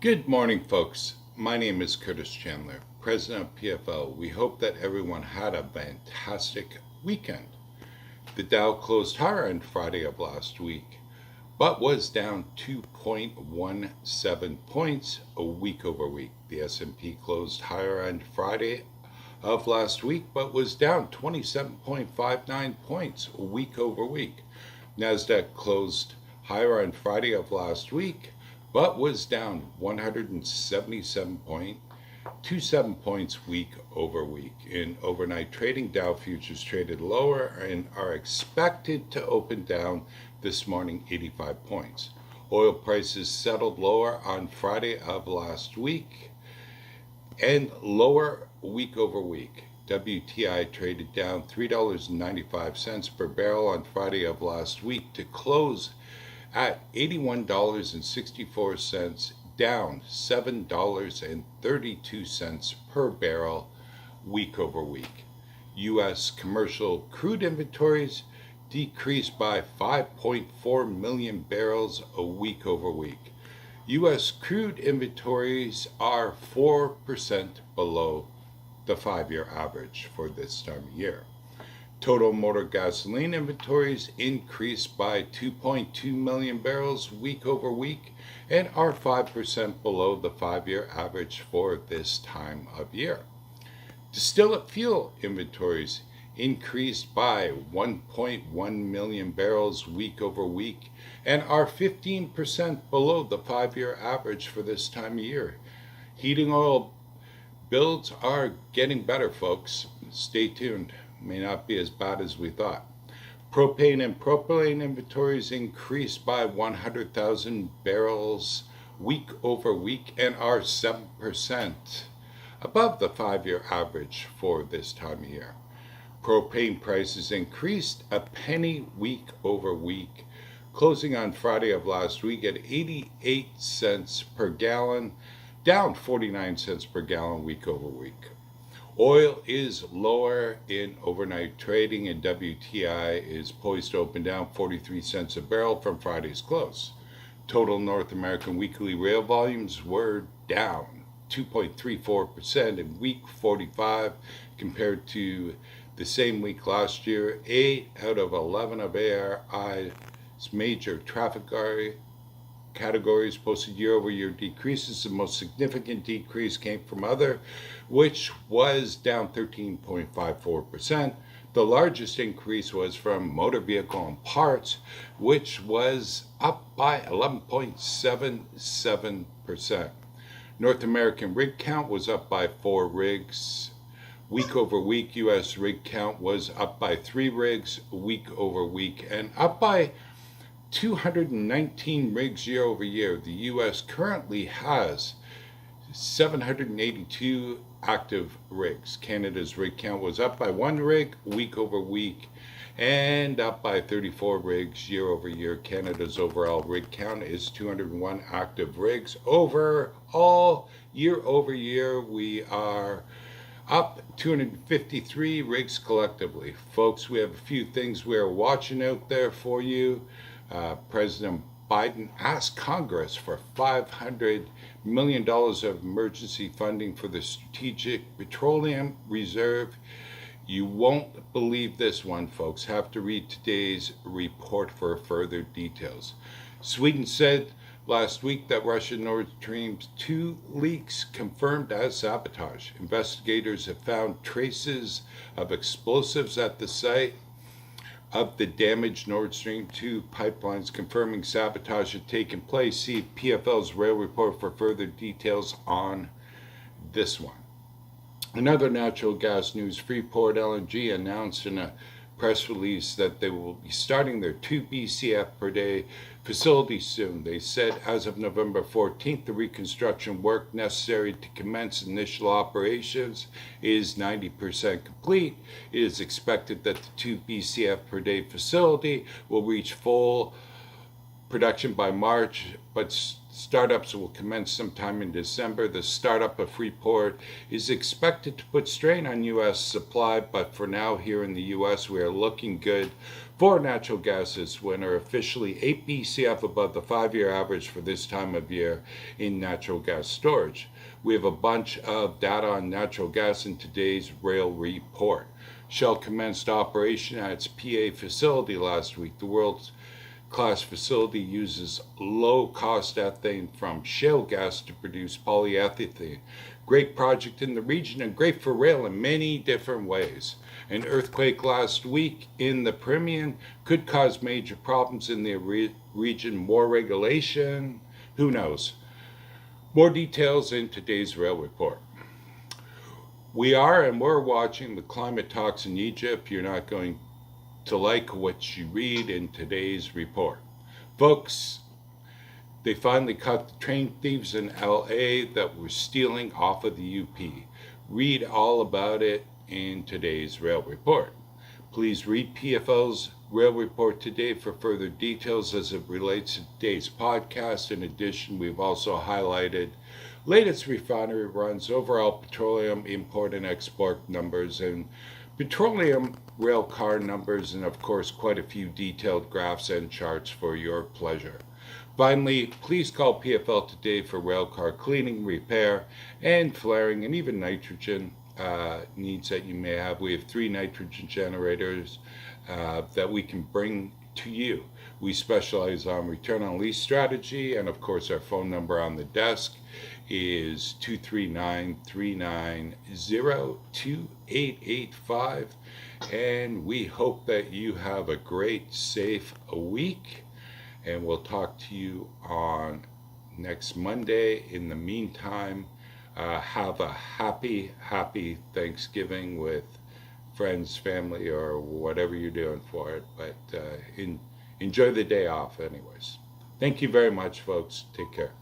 Good morning, folks. My name is Curtis Chandler, President of PFL. We hope that everyone had a fantastic weekend. The Dow closed higher on Friday of last week, but was down 2.17 points a week over week. The S&P closed higher on Friday of last week, but was down 27.59 points a week over week. Nasdaq closed higher on Friday of last week, but was down 177.27 points week over week. In overnight trading, Dow futures traded lower and are expected to open down this morning 85 points. Oil prices settled lower on Friday of last week and lower week over week. WTI traded down $3.95 per barrel on Friday of last week to close at $81.64, down $7.32 per barrel week over week. U.S. commercial crude inventories decreased by 5.4 million barrels a week over week. U.S. crude inventories are 4% below the 5-year average for this time of year. Total motor gasoline inventories increased by 2.2 million barrels week over week and are 5% below the 5-year average for this time of year. Distillate fuel inventories increased by 1.1 million barrels week over week and are 15% below the 5-year average for this time of year. Heating oil builds are getting better, folks. Stay tuned. May not be as bad as we thought. Propane and propylene inventories increased by 100,000 barrels week over week and are 7% above the 5-year average for this time of year. Propane prices increased a penny week over week, closing on Friday of last week at 88 cents per gallon, down 49 cents per gallon week over week. Oil is lower in overnight trading, and WTI is poised to open down 43 cents a barrel from Friday's close. Total North American weekly rail volumes were down 2.34% in week 45 compared to the same week last year. 8 out of 11 of ARI's major traffic categories posted year-over-year decreases. The most significant decrease came from other, which was down 13.54%. The largest increase was from motor vehicle and parts, which was up by 11.77%. North American rig count was up by 4 rigs. Week over week, U.S. rig count was up by 3 rigs week over week and up by 219 rigs year over year. The U.S. currently has 782 active rigs. Canada's rig count was up by 1 rig week over week and up by 34 rigs year over year. Canada's overall rig count is 201 active rigs. Overall, year over year, we are up 253 rigs collectively. Folks, we have a few things we are watching out there for you. President Biden asked Congress for $500 million of emergency funding for the Strategic Petroleum Reserve. You won't believe this one, folks. Have to read today's report for further details. Sweden said last week that Russian Nord Stream 2 leaks confirmed as sabotage. Investigators have found traces of explosives at the site of the damaged Nord Stream 2 pipelines, confirming sabotage had taken place. See PFL's rail report for further details on this one. Another natural gas news, Freeport LNG announced in a press release that they will be starting their 2 BCF per day facility soon. They said as of November 14th, the reconstruction work necessary to commence initial operations is 90% complete. It is expected that the 2 BCF per day facility will reach full production by March, but startups will commence sometime in December. The startup of Freeport is expected to put strain on U.S. supply, but for now here in the U.S. we are looking good For natural gas this winter, officially 8 BCF above the 5-year average for this time of year in natural gas storage. We have a bunch of data on natural gas in today's rail report. Shell commenced operation at its PA facility last week. The world's class facility uses low-cost ethane from shale gas to produce polyethylene. Great project in the region and great for rail in many different ways. An earthquake last week in the Permian could cause major problems in the region. More regulation, who knows? More details in today's rail report. We're watching the climate talks in Egypt. You're not going to like what you read in today's report. Folks, they finally caught the train thieves in LA that were stealing off of the UP. Read all about it in today's rail report. Please read PFL's rail report today for further details as it relates to today's podcast. In addition, we've also highlighted latest refinery runs, overall petroleum import and export numbers, and petroleum railcar numbers, and of course quite a few detailed graphs and charts for your pleasure. Finally, please call PFL today for railcar cleaning, repair, and flaring, and even nitrogen needs that you may have. We have 3 nitrogen generators that we can bring to you. We specialize on return on lease strategy, and of course our phone number on the desk is 239-390-2885, and we hope that you have a great, safe week, and we'll talk to you on next Monday. In the meantime, have a happy Thanksgiving with friends, family, or whatever you're doing for it, but enjoy the day off anyways. Thank you very much, folks. Take care.